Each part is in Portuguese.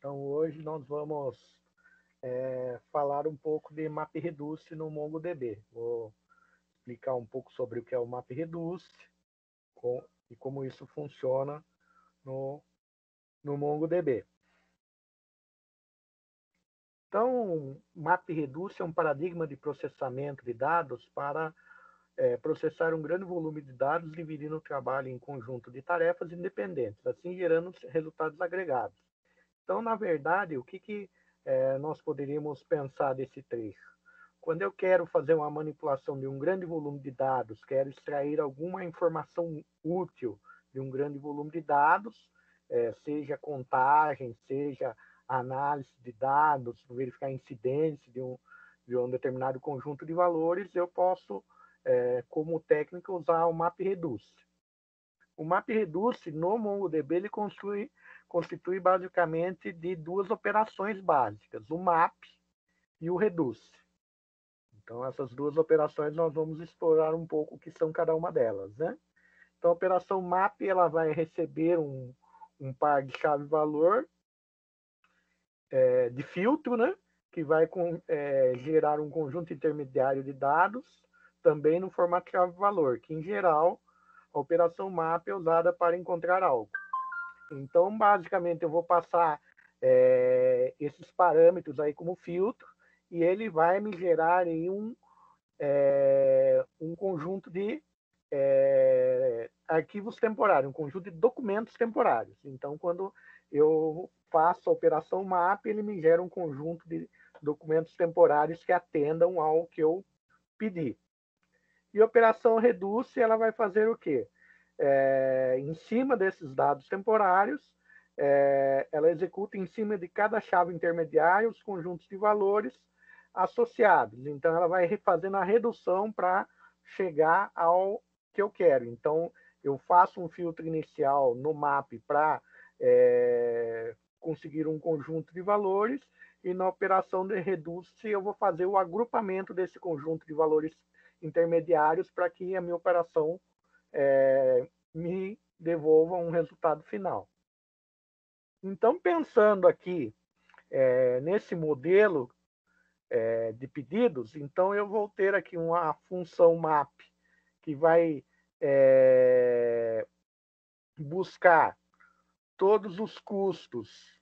Então, hoje nós vamos falar um pouco de MapReduce no MongoDB. Vou explicar um pouco sobre o que é o MapReduce e como isso funciona no MongoDB. Então, MapReduce é um paradigma de processamento de dados para processar um grande volume de dados, dividindo o trabalho em conjunto de tarefas independentes, assim gerando resultados agregados. Então, na verdade, o que nós poderíamos pensar desse trecho? Quando eu quero fazer uma manipulação de um grande volume de dados, quero extrair alguma informação útil de um grande volume de dados, seja contagem, seja análise de dados, verificar a incidência de um determinado conjunto de valores, eu posso, como técnica, usar o MapReduce. O MapReduce, no MongoDB, ele constitui basicamente de duas operações básicas, o map e o reduce. Então, essas duas operações nós vamos explorar um pouco o que são cada uma delas, né? Então, a operação map ela vai receber um par de chave-valor de filtro, né? Que vai gerar um conjunto intermediário de dados, também no formato chave-valor, que em geral a operação map é usada para encontrar algo. Então, basicamente, eu vou passar esses parâmetros aí como filtro e ele vai me gerar aí um conjunto de arquivos temporários, um conjunto de documentos temporários. Então, quando eu faço a operação map, ele me gera um conjunto de documentos temporários que atendam ao que eu pedi. E a operação reduce, ela vai fazer o quê? Em cima desses dados temporários, ela executa em cima de cada chave intermediária os conjuntos de valores associados. Então, ela vai fazendo a redução para chegar ao que eu quero. Então, eu faço um filtro inicial no map para conseguir um conjunto de valores e na operação de reduce eu vou fazer o agrupamento desse conjunto de valores intermediários para que a minha operação me devolva um resultado final. Então, pensando aqui nesse modelo de pedidos, então eu vou ter aqui uma função map que vai buscar todos os custos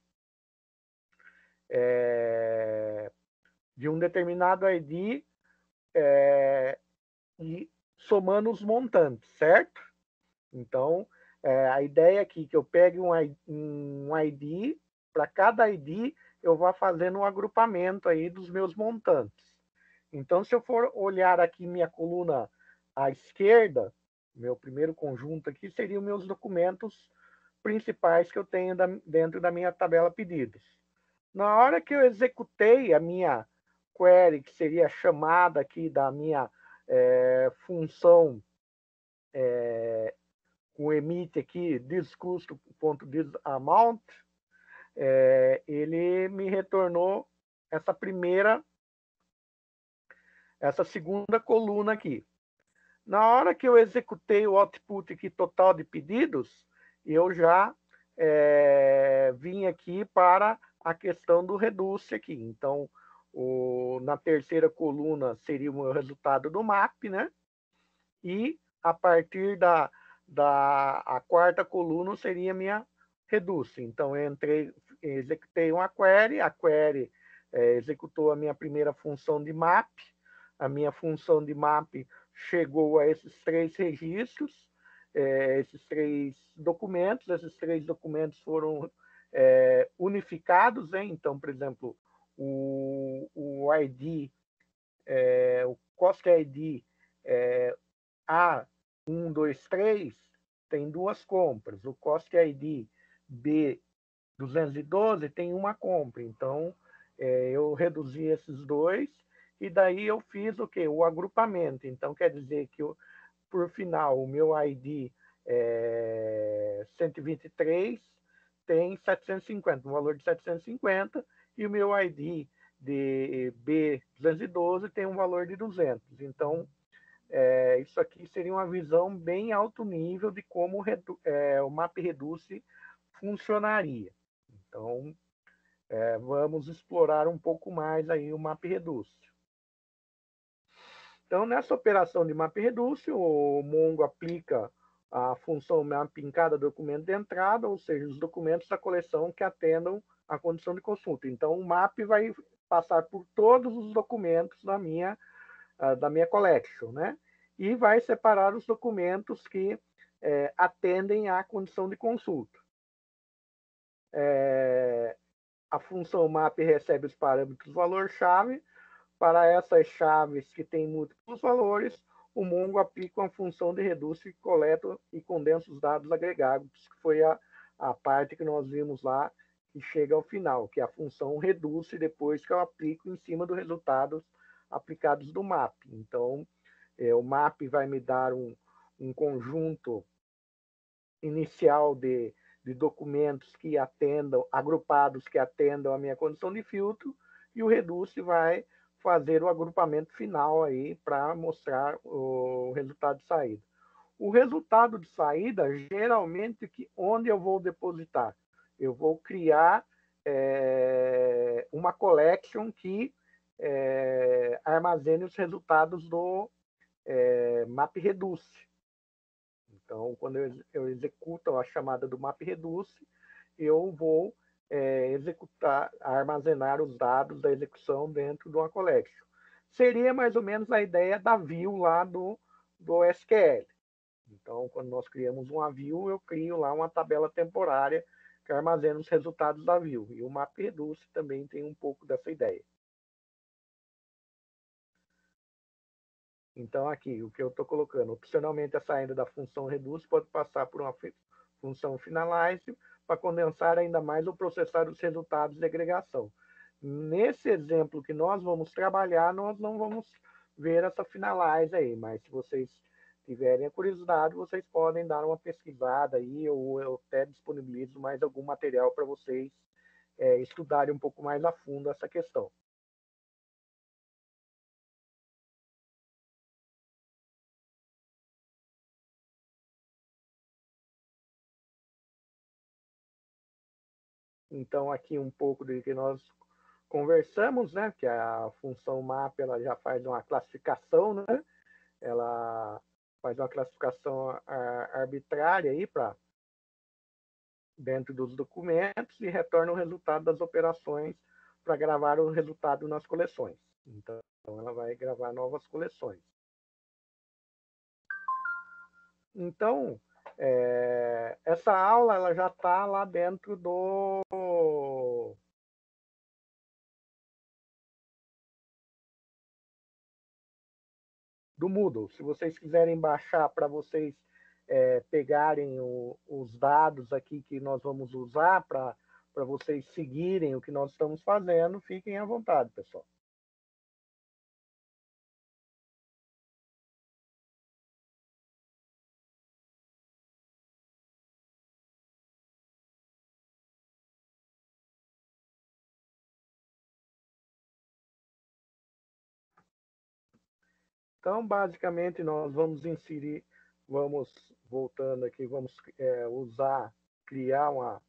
de um determinado ID e somando os montantes, certo? Então, a ideia aqui é que eu pegue um ID, para cada ID eu vá fazendo um agrupamento aí dos meus montantes. Então, se eu for olhar aqui minha coluna à esquerda, meu primeiro conjunto aqui seriam meus documentos principais que eu tenho dentro da minha tabela pedidos. Na hora que eu executei a minha query, que seria a chamada aqui da minha função com emite aqui discusto.disamount, ele me retornou essa segunda coluna aqui. Na hora que eu executei o output aqui total de pedidos, eu já vim aqui para a questão do reduce aqui. Então, na terceira coluna seria o meu resultado do map, né? E a partir a quarta coluna seria a minha reduce. Então, eu executei uma query, a query executou a minha primeira função de map, a minha função de map chegou a esses três registros, esses três documentos foram unificados, hein? Então, por exemplo, o ID, o cost ID A123 tem duas compras, o cost ID B212 tem uma compra, então eu reduzi esses dois e daí eu fiz o que? O agrupamento. Então, quer dizer que, por final, o meu ID 123 tem 750, um valor de 750, e o meu ID de B212 tem um valor de 200. Então, isso aqui seria uma visão bem alto nível de como o MapReduce funcionaria. Então, vamos explorar um pouco mais aí o MapReduce. Então, nessa operação de MapReduce, o Mongo aplica a função map em cada documento de entrada, ou seja, os documentos da coleção que atendam à condição de consulta. Então, o map vai passar por todos os documentos da minha collection, né? E vai separar os documentos que atendem à condição de consulta. A função map recebe os parâmetros valor-chave. Para essas chaves que têm múltiplos valores, o Mongo aplica uma função de reduce, coleta e condensa os dados agregados, que foi a parte que nós vimos lá, que chega ao final, que é a função reduce depois que eu aplico em cima dos resultados aplicados do map. Então, o map vai me dar um conjunto inicial de documentos que atendam, agrupados que atendam a minha condição de filtro, e o reduce vai fazer o agrupamento final aí para mostrar o resultado de saída. O resultado de saída, geralmente, onde eu vou depositar? Eu vou criar uma collection que armazene os resultados do MapReduce. Então, quando eu executo a chamada do MapReduce, eu vou armazenar os dados da execução dentro de uma collection. Seria mais ou menos a ideia da view lá do SQL. Então, quando nós criamos uma view, eu crio lá uma tabela temporária que armazena os resultados da view. E o MapReduce também tem um pouco dessa ideia. Então, aqui, o que eu estou colocando, opcionalmente a saída da função reduce pode passar por uma função finalize para condensar ainda mais ou processar os resultados de agregação. Nesse exemplo que nós vamos trabalhar, nós não vamos ver essa finalize aí, mas se vocês tiverem a curiosidade, vocês podem dar uma pesquisada aí, ou eu até disponibilizo mais algum material para vocês estudarem um pouco mais a fundo essa questão. Então, aqui um pouco do que nós conversamos, né? Que a função map ela já faz uma classificação, né? Ela faz uma classificação arbitrária aí para dentro dos documentos e retorna o resultado das operações para gravar o resultado nas coleções. Então, ela vai gravar novas coleções. Então, essa aula ela já está lá dentro do Moodle. Se vocês quiserem baixar para vocês pegarem os dados aqui que nós vamos usar para vocês seguirem o que nós estamos fazendo, fiquem à vontade, pessoal. Então, basicamente, nós vamos inserir, vamos voltando aqui, vamos criar uma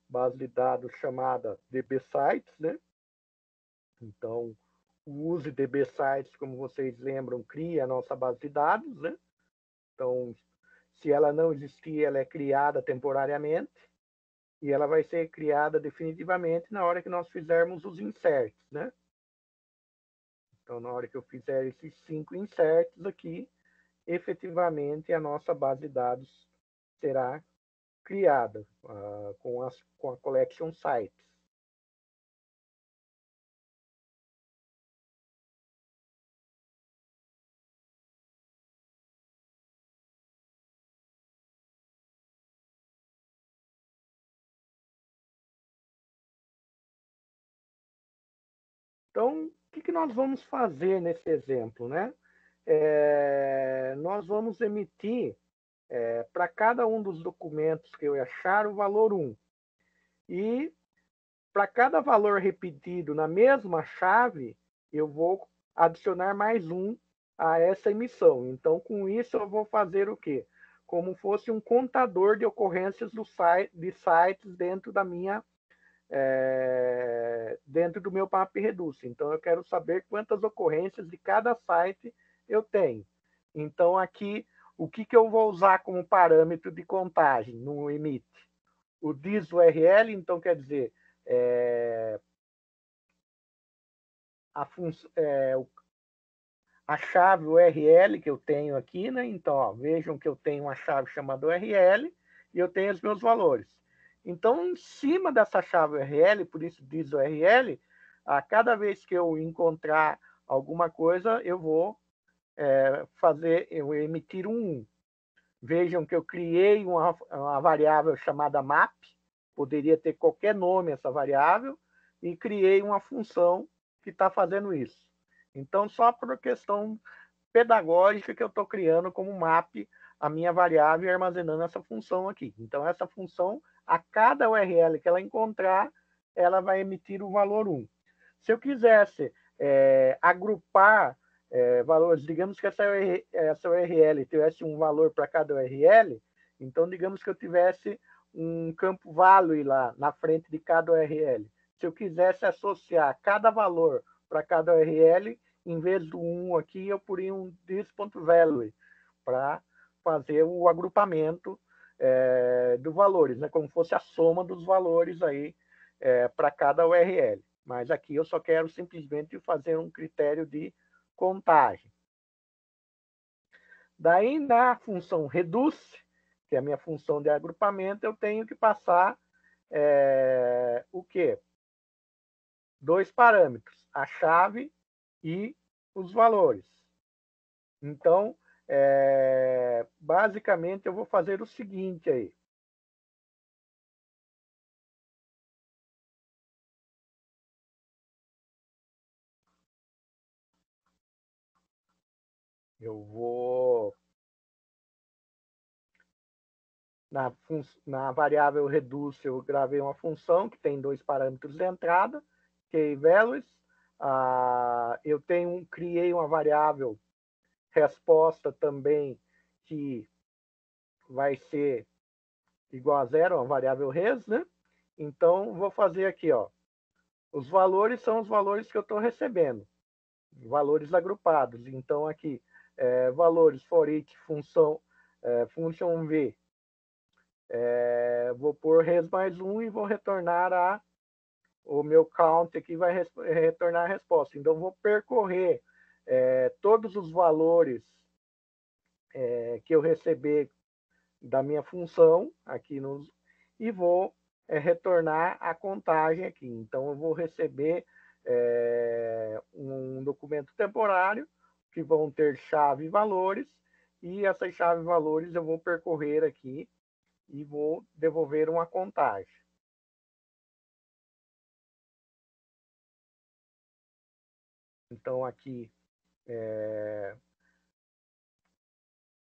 base de dados chamada DBSites, né? Então, o use DBSites, como vocês lembram, cria a nossa base de dados, né? Então, se ela não existir, ela é criada temporariamente e ela vai ser criada definitivamente na hora que nós fizermos os inserts, né? Então, na hora que eu fizer esses 5 inserts aqui, efetivamente a nossa base de dados será criada com a collection sites. Então, o que nós vamos fazer nesse exemplo, né? Nós vamos emitir para cada um dos documentos que eu achar o valor 1. E para cada valor repetido na mesma chave, eu vou adicionar mais um a essa emissão. Então, com isso, eu vou fazer o quê? Como fosse um contador de ocorrências de sites dentro da minha dentro do meu MapReduce. Então, eu quero saber quantas ocorrências de cada site eu tenho. Então, aqui, o que eu vou usar como parâmetro de contagem no emit? O dis-URL, então, quer dizer, a chave URL que eu tenho aqui, né? Então, ó, vejam que eu tenho uma chave chamada URL e eu tenho os meus valores. Então, em cima dessa chave URL, por isso diz URL, a cada vez que eu encontrar alguma coisa, eu vou eu emitir um 1. Vejam que eu criei uma variável chamada map, poderia ter qualquer nome essa variável, e criei uma função que está fazendo isso. Então, só por questão pedagógica que eu estou criando como map a minha variável e armazenando essa função aqui. Então, essa função, a cada URL que ela encontrar, ela vai emitir o valor 1. Se eu quisesse agrupar valores, digamos que essa URL tivesse um valor para cada URL, então digamos que eu tivesse um campo value lá na frente de cada URL. Se eu quisesse associar cada valor para cada URL, em vez do 1 aqui, eu poria um this.value para fazer o agrupamento dos valores, né? Como fosse a soma dos valores aí para cada URL. Mas aqui eu só quero simplesmente fazer um critério de contagem. Daí, na função reduce, que é a minha função de agrupamento, eu tenho que passar o quê? 2 parâmetros, a chave e os valores. Então, basicamente, eu vou fazer o seguinte aí. Eu vou na variável reduce, eu gravei uma função que tem 2 parâmetros de entrada, key values. Eu criei uma variável resposta também que vai ser igual a 0, uma variável res, né? Então, vou fazer aqui, ó. Os valores são os valores que eu estou recebendo, valores agrupados. Então, aqui, valores for each função, function v. Vou pôr res mais 1 e vou retornar o meu count aqui vai retornar a resposta. Então, vou percorrer todos os valores que eu receber da minha função aqui e vou retornar a contagem aqui. Então, eu vou receber um documento temporário que vão ter chave e valores, e essas chave e valores eu vou percorrer aqui e vou devolver uma contagem. Então, aqui é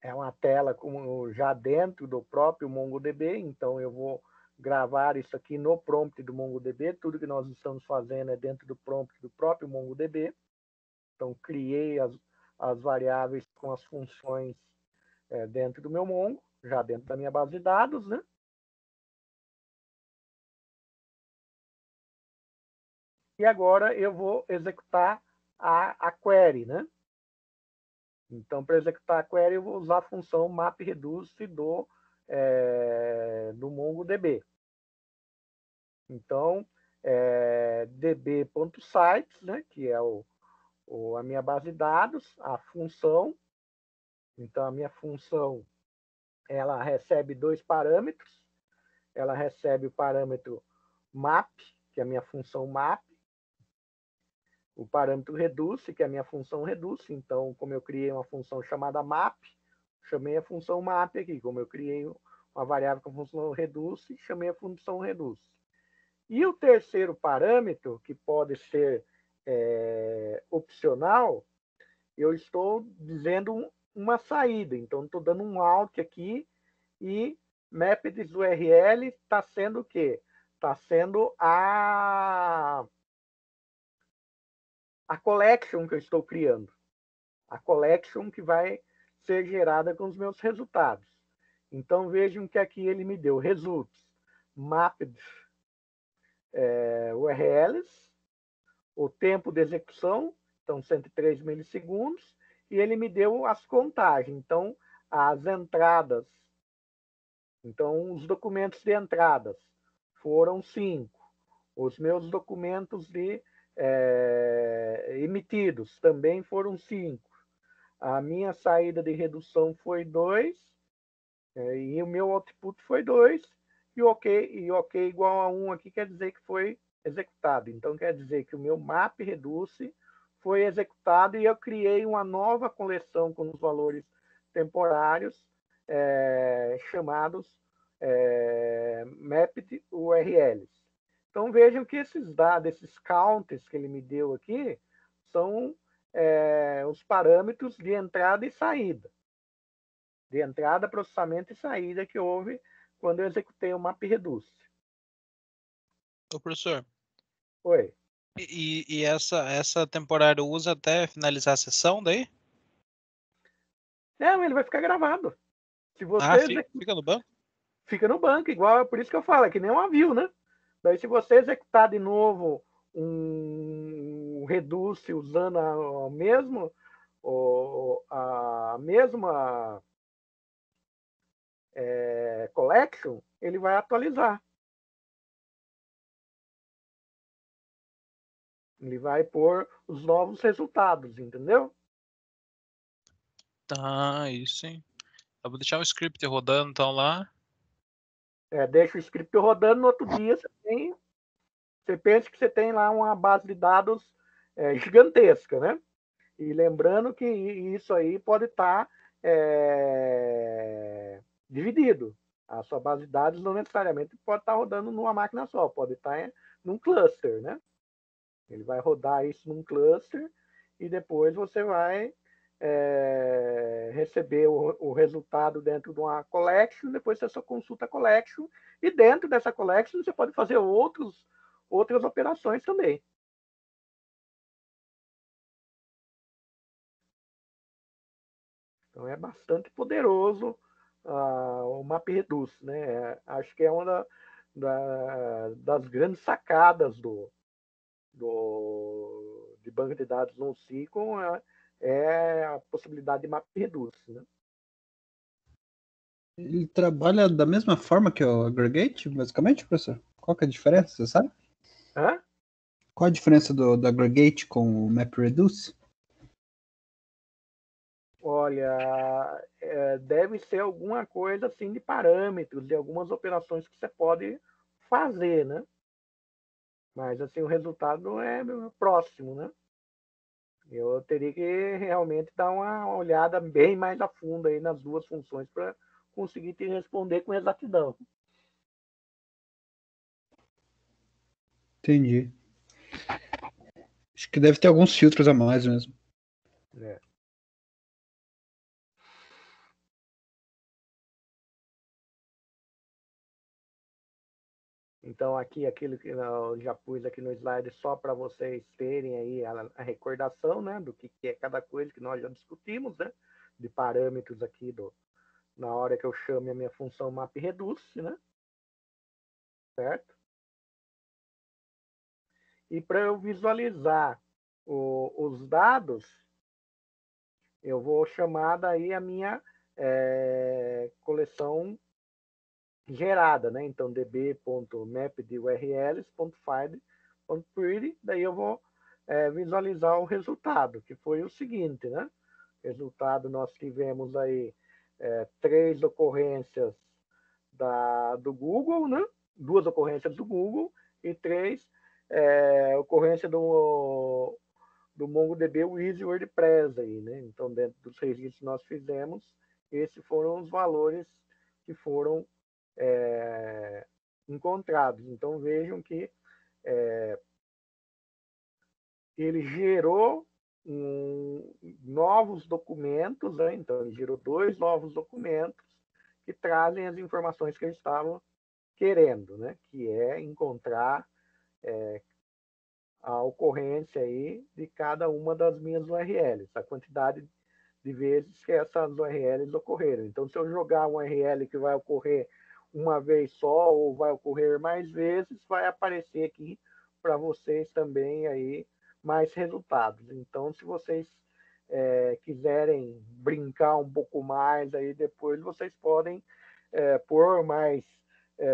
uma tela como já dentro do próprio MongoDB, então eu vou gravar isso aqui no prompt do MongoDB, tudo que nós estamos fazendo é dentro do prompt do próprio MongoDB. Então, criei as variáveis com as funções dentro do meu Mongo, já dentro da minha base de dados, né? E agora eu vou executar a query, né? Então, para executar a query, eu vou usar a função MapReduce do MongoDB. Então, db.sites, né, que é a minha base de dados, a função. Então, a minha função, ela recebe 2 parâmetros. Ela recebe o parâmetro map, que é a minha função map, o parâmetro reduce, que é a minha função reduce. Então, como eu criei uma função chamada map, chamei a função map aqui. Como eu criei uma variável com a função reduce, chamei a função reduce. E o terceiro parâmetro, que pode ser opcional, eu estou dizendo uma saída. Então, estou dando um out aqui e mapped URL está sendo o quê? Está sendo a collection que eu estou criando. A collection que vai ser gerada com os meus resultados. Então, vejam que aqui ele me deu results, mapped URLs, o tempo de execução, então 103 milissegundos, e ele me deu as contagens, então as entradas. Então, os documentos de entradas foram 5. Os meus documentos de emitidos também foram 5. A minha saída de redução foi 2, e o meu output foi 2, e OK igual a 1 aqui quer dizer que foi executado. Então, quer dizer que o meu map reduce foi executado e eu criei uma nova coleção com os valores temporários chamados mapped URLs. Então, vejam que esses dados, esses counts que ele me deu aqui, são os parâmetros de entrada e saída. De entrada, processamento e saída que houve quando eu executei o MapReduce. Ô, professor. Oi. E essa temporária usa até finalizar a sessão daí? Não, ele vai ficar gravado. Se você fica no banco? Fica no banco, igual, por isso que eu falo, é que nem um avião, né? Daí, se você executar de novo um reduce usando a mesma collection, ele vai atualizar. Ele vai pôr os novos resultados, entendeu? Tá, isso sim. Eu vou deixar o script rodando então lá. Deixa o script rodando, no outro dia você pensa que você tem lá uma base de dados gigantesca, né? E lembrando que isso aí pode estar dividido. A sua base de dados não necessariamente pode estar rodando numa máquina só, pode estar num cluster, né? Ele vai rodar isso num cluster e depois você vai receber o resultado dentro de uma collection, depois você só consulta a collection e dentro dessa collection você pode fazer outras operações também. Então é bastante poderoso o MapReduce, né? Acho que é uma das grandes sacadas de banco de dados NoSQL é a possibilidade de MapReduce, né? Ele trabalha da mesma forma que o Aggregate, basicamente, professor? Qual que é a diferença, você sabe? Hã? Qual a diferença do Aggregate com o MapReduce? Olha, deve ser alguma coisa assim de parâmetros, de algumas operações que você pode fazer, né? Mas assim, o resultado é próximo, né? Eu teria que realmente dar uma olhada bem mais a fundo aí nas duas funções para conseguir te responder com exatidão. Entendi. Acho que deve ter alguns filtros a mais mesmo. É. Então, aqui, aquilo que eu já pus aqui no slide só para vocês terem aí a recordação, né, do que é cada coisa que nós já discutimos, né, de parâmetros aqui na hora que eu chame a minha função MapReduce, né, certo? E para eu visualizar os dados, eu vou chamar daí a minha coleção gerada, né? Então, db.mapdurls.find.pretty, daí eu vou visualizar o resultado, que foi o seguinte, né? Resultado, nós tivemos aí 3 ocorrências do Google, né? 2 ocorrências do Google e 3 ocorrências do MongoDB with WordPress aí, né? Então, dentro dos registros que nós fizemos, esses foram os valores que foram encontrados. Então, vejam que ele gerou novos documentos, né? Então, ele gerou 2 novos documentos que trazem as informações que eles estavam querendo, né? Que é encontrar a ocorrência aí de cada uma das minhas URLs, a quantidade de vezes que essas URLs ocorreram. Então, se eu jogar uma URL que vai ocorrer uma vez só ou vai ocorrer mais vezes, vai aparecer aqui para vocês também aí mais resultados. Então, se vocês quiserem brincar um pouco mais aí depois, vocês podem pôr mais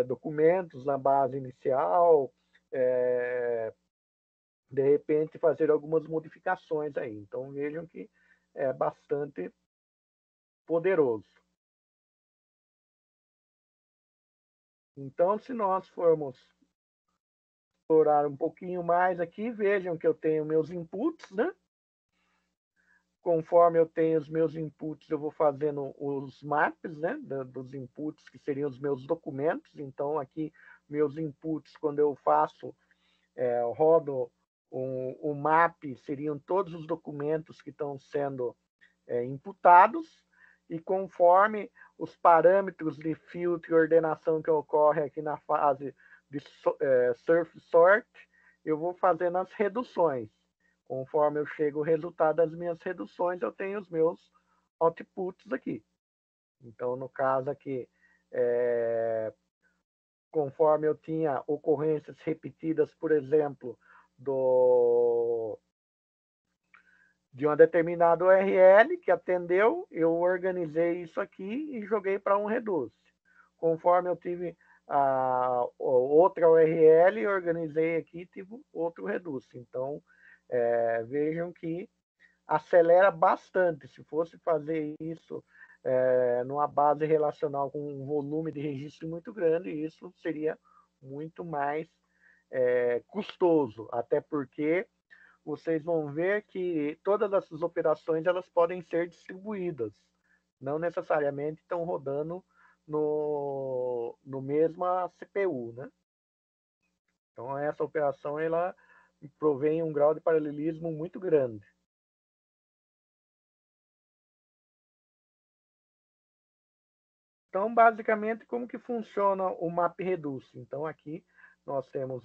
documentos na base inicial, de repente fazer algumas modificações aí. Então vejam que é bastante poderoso. Então, se nós formos explorar um pouquinho mais aqui, vejam que eu tenho meus inputs, né? Conforme eu tenho os meus inputs, eu vou fazendo os maps, né? Dos inputs, que seriam os meus documentos. Então, aqui, meus inputs, quando eu faço, eu rodo um map, seriam todos os documentos que estão sendo imputados, e conforme os parâmetros de filtro e ordenação que ocorre aqui na fase de surf sort, eu vou fazendo as reduções. Conforme eu chego ao resultado das minhas reduções, eu tenho os meus outputs aqui. Então, no caso aqui, conforme eu tinha ocorrências repetidas, por exemplo, de uma determinada URL que atendeu, eu organizei isso aqui e joguei para um Reduce. Conforme eu tive outra URL, organizei aqui e tive outro Reduce. Então, vejam que acelera bastante. Se fosse fazer isso numa base relacional com um volume de registro muito grande, isso seria muito mais custoso, até porque vocês vão ver que todas essas operações elas podem ser distribuídas, não necessariamente estão rodando no mesma CPU, né? Então essa operação ela provém um grau de paralelismo muito grande. Então, basicamente, como que funciona o MapReduce? Então, aqui nós temos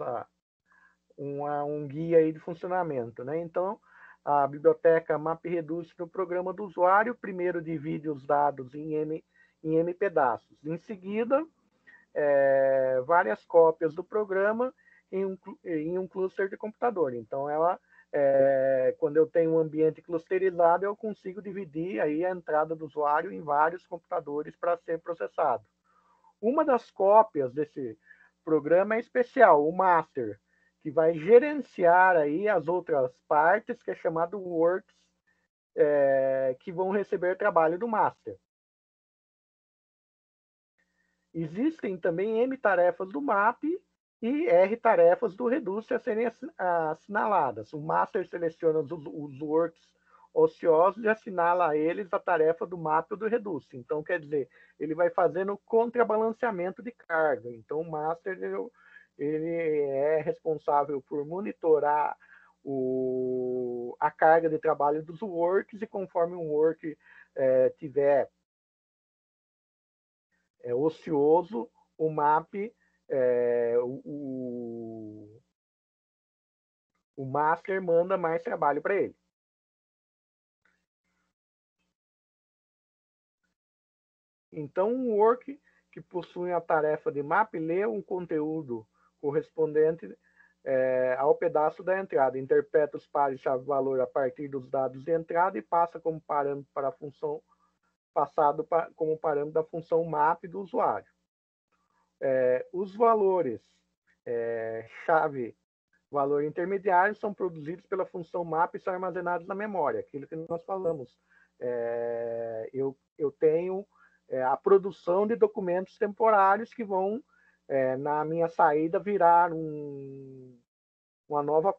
um guia aí de funcionamento, né? Então, a biblioteca MapReduce no programa do usuário, primeiro divide os dados em M pedaços. Em seguida, várias cópias do programa em um cluster de computador. Então, quando eu tenho um ambiente clusterizado, eu consigo dividir aí a entrada do usuário em vários computadores para ser processado. Uma das cópias desse programa é especial, o master, que vai gerenciar aí as outras partes, que é chamado works, que vão receber trabalho do master. Existem também M tarefas do MAP e R tarefas do Reduce a serem assinaladas. O master seleciona os works ociosos e assinala a eles a tarefa do MAP ou do Reduce. Então, quer dizer, ele vai fazendo contrabalanceamento de carga. Então, o master ele é responsável por monitorar a carga de trabalho dos works, e conforme um work tiver ocioso, o MAP, o master manda mais trabalho para ele. Então, um work que possui a tarefa de map lê um conteúdo correspondente ao pedaço da entrada, interpreta os pares chave-valor a partir dos dados de entrada e passa como parâmetro para a função, passado como parâmetro da função map do usuário. Os valores chave valor intermediário são produzidos pela função map e são armazenados na memória, aquilo que nós falamos. Eu tenho a produção de documentos temporários que vão, na minha saída, virar uma nova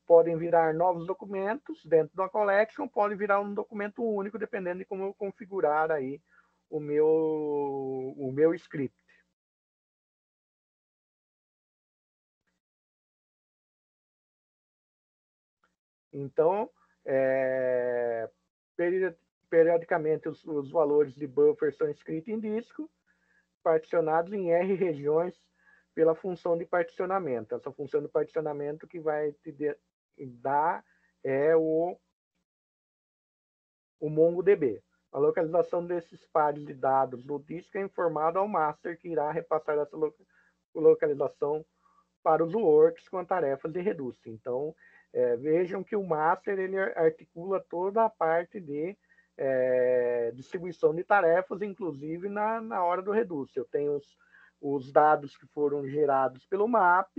podem virar novos documentos dentro de uma collection, podem virar um documento único, dependendo de como eu configurar aí o meu script. Então, periodicamente os valores de buffer são escritos em disco, particionados em R regiões pela função de particionamento. Essa função de particionamento que vai te dar o MongoDB. A localização desses pares de dados no disco é informada ao master, que irá repassar essa localização para os works com tarefas de reduce. Então, vejam que o master ele articula toda a parte de distribuição de tarefas, inclusive na hora do reduce. Eu tenho os dados que foram gerados pelo map,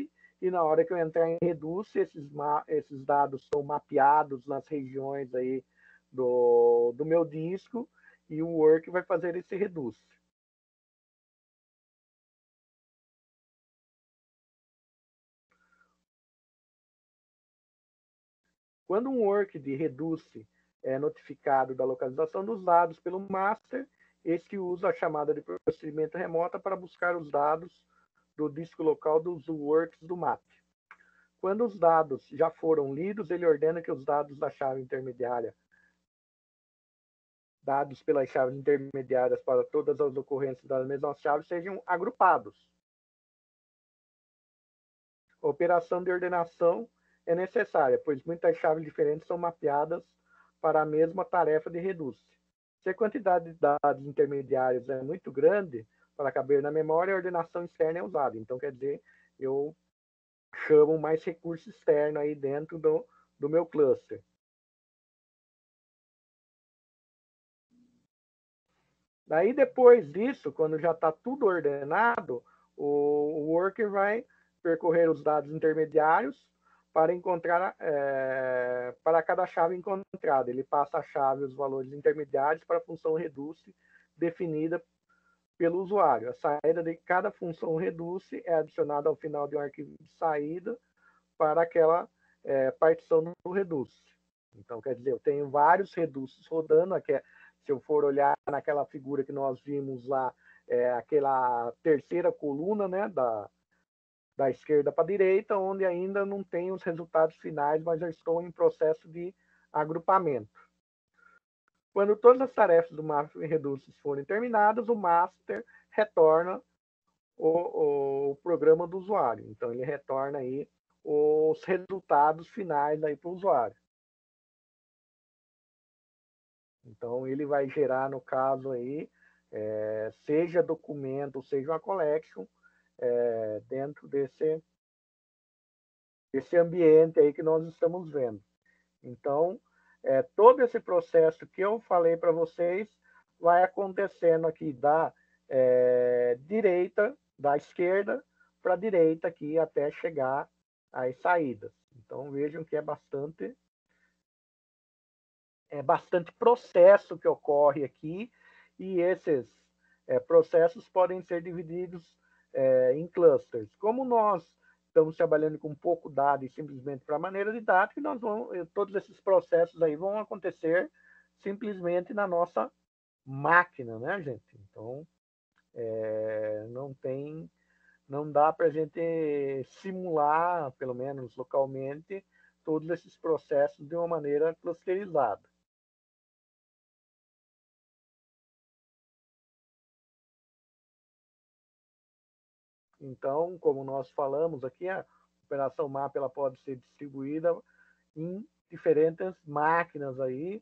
e na hora que eu entrar em reduce, esses dados são mapeados nas regiões aí do meu disco, e o work vai fazer esse reduce. Quando um work de reduce é notificado da localização dos dados pelo master, este usa a chamada de procedimento remota para buscar os dados do disco local dos works do map. Quando os dados já foram lidos, ele ordena que os dados da chave intermediária, dados pelas chaves intermediárias para todas as ocorrências das mesmas chaves, sejam agrupados. A operação de ordenação é necessária, pois muitas chaves diferentes são mapeadas para a mesma tarefa de reduce. Se a quantidade de dados intermediários é muito grande para caber na memória, a ordenação externa é usada. Então, quer dizer, eu chamo mais recurso externo aí dentro do meu cluster. Daí, depois disso, quando já está tudo ordenado, o worker vai percorrer os dados intermediários para encontrar, para cada chave encontrada. Ele passa a chave os valores intermediários para a função reduce definida pelo usuário. A saída de cada função reduce é adicionada ao final de um arquivo de saída para aquela partição do reduce. Então, quer dizer, eu tenho vários reduces rodando. Aqui, se eu for olhar naquela figura que nós vimos lá, aquela terceira coluna, né, da esquerda para a direita, onde ainda não tem os resultados finais, mas já estou em processo de agrupamento. Quando todas as tarefas do map reduce forem terminadas, o master retorna o programa do usuário. Então, ele retorna aí os resultados finais aí para o usuário. Então, ele vai gerar, no caso aí, seja documento, seja uma collection, dentro desse ambiente aí que nós estamos vendo. Então, todo esse processo que eu falei para vocês vai acontecendo aqui da direita, da esquerda para a direita aqui até chegar às saídas. Então, vejam que é bastante processo que ocorre aqui, e esses processos podem ser divididos em clusters. Como nós estamos trabalhando com pouco dado e simplesmente para maneira didática, todos esses processos aí vão acontecer simplesmente na nossa máquina, né, gente? Então, não dá para a gente simular, pelo menos localmente, todos esses processos de uma maneira clusterizada. Então, como nós falamos aqui, a operação map ela pode ser distribuída em diferentes máquinas aí,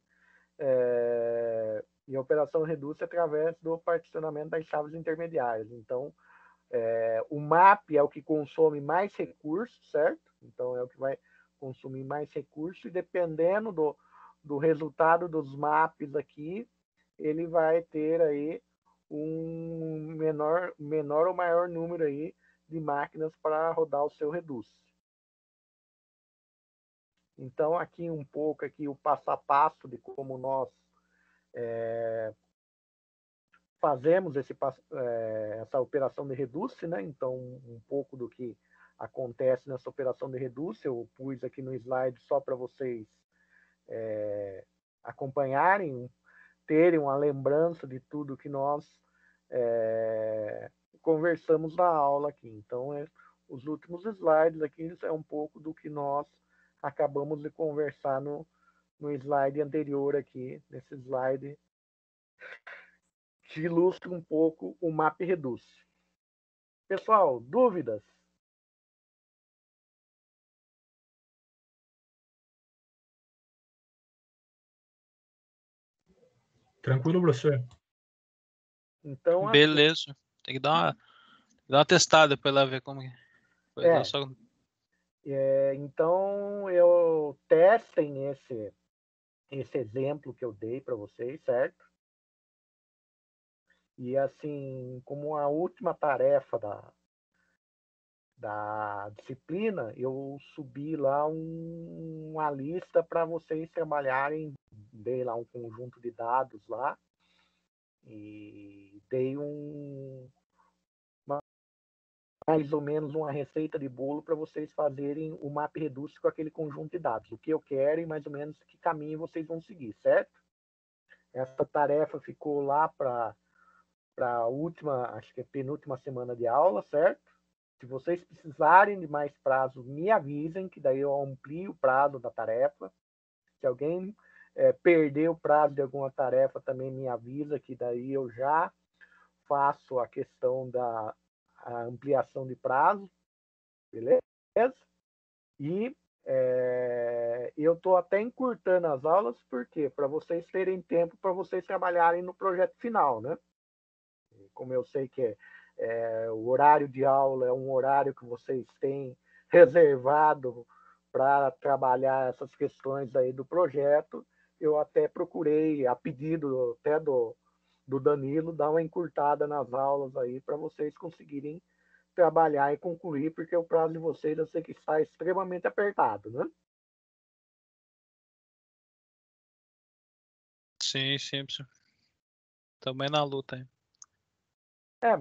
e a operação reduz através do particionamento das chaves intermediárias. Então, o map é o que consome mais recursos, certo? Então, é o que vai consumir mais recursos, e dependendo do resultado dos maps aqui, ele vai ter aí um menor ou maior número aí de máquinas para rodar o seu reduce. Então, aqui um pouco aqui o passo a passo de como nós fazemos essa operação de reduce, né? Então, um pouco do que acontece nessa operação de reduce, eu pus aqui no slide só para vocês acompanharem, terem uma lembrança de tudo que nós conversamos na aula aqui. Então, os últimos slides aqui é um pouco do que nós acabamos de conversar no slide anterior aqui, nesse slide que ilustra um pouco o map reduce. Pessoal, dúvidas? Tranquilo, professor. Então, assim, Beleza. Tem que dar uma testada depois lá ver como que foi. É. Só... então eu testem esse exemplo que eu dei para vocês, certo? E assim, como a última tarefa da disciplina, eu subi lá uma lista para vocês trabalharem, dei lá um conjunto de dados lá e dei mais ou menos uma receita de bolo para vocês fazerem o MapReduce com aquele conjunto de dados. O que eu quero e mais ou menos que caminho vocês vão seguir, certo? Essa tarefa ficou lá para a última, acho que é penúltima semana de aula, certo? Se vocês precisarem de mais prazo, me avisem, que daí eu amplio o prazo da tarefa. Se alguém perder o prazo de alguma tarefa, também me avisa, que daí eu já faço a questão da ampliação de prazo, beleza? E eu estou até encurtando as aulas, porque para vocês terem tempo para vocês trabalharem no projeto final, né? Como eu sei que o horário de aula é um horário que vocês têm reservado para trabalhar essas questões aí do projeto, eu até procurei, a pedido até do Danilo, dar uma encurtada nas aulas aí para vocês conseguirem trabalhar e concluir, porque o prazo de vocês eu sei que está extremamente apertado, né? Sim. Também na luta aí.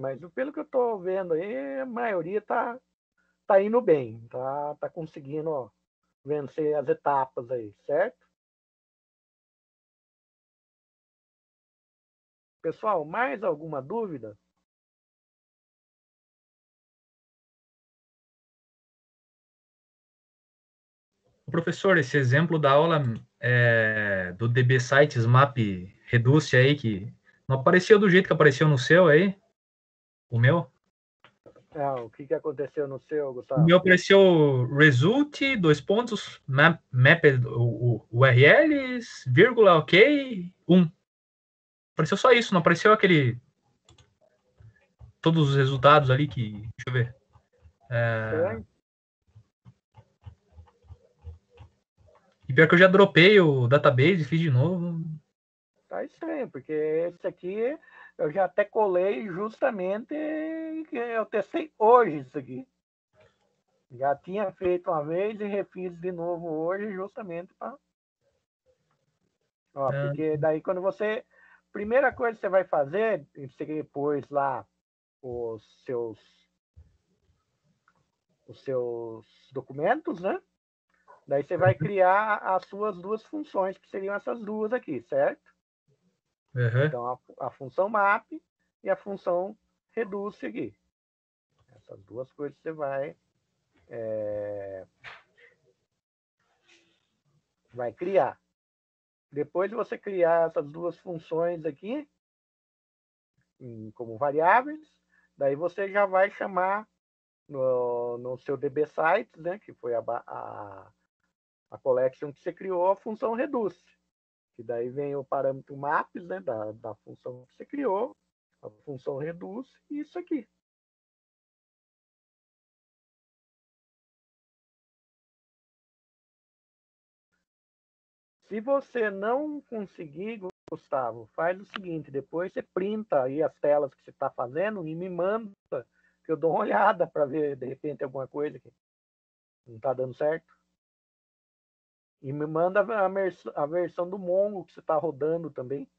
Mas pelo que eu estou vendo aí, a maioria tá indo bem, tá conseguindo vencer as etapas aí, certo? Pessoal, mais alguma dúvida? Professor, esse exemplo da aula do DB Sites Map Reduce aí, que não apareceu do jeito que apareceu no seu aí, o meu? O que aconteceu no seu, O Gustavo? meu apareceu result, mapped URLs, vírgula, ok, 1. Apareceu só isso, não apareceu todos os resultados ali que, deixa eu ver. E pior que eu já dropei o database, fiz de novo. Tá estranho, porque esse aqui eu já até colei justamente que eu testei hoje isso aqui. Já tinha feito uma vez e refiz de novo hoje justamente para... Porque daí quando você... Primeira coisa que você vai fazer, você pôs lá os seus documentos, né? Daí você vai criar as suas duas funções, que seriam essas duas aqui, certo? Uhum. Então, a função map e a função reduce aqui. Essas duas coisas você vai criar. Depois de você criar essas duas funções aqui, como variáveis, daí você já vai chamar no seu DB Sites, né, que foi a collection que você criou, a função reduce. Que daí vem o parâmetro maps, né, da função que você criou, a função reduce e isso aqui. Se você não conseguir, Gustavo, faz o seguinte, depois você printa aí as telas que você está fazendo e me manda, que eu dou uma olhada para ver, de repente, alguma coisa que não está dando certo. E me manda a versão do Mongo que você está rodando também.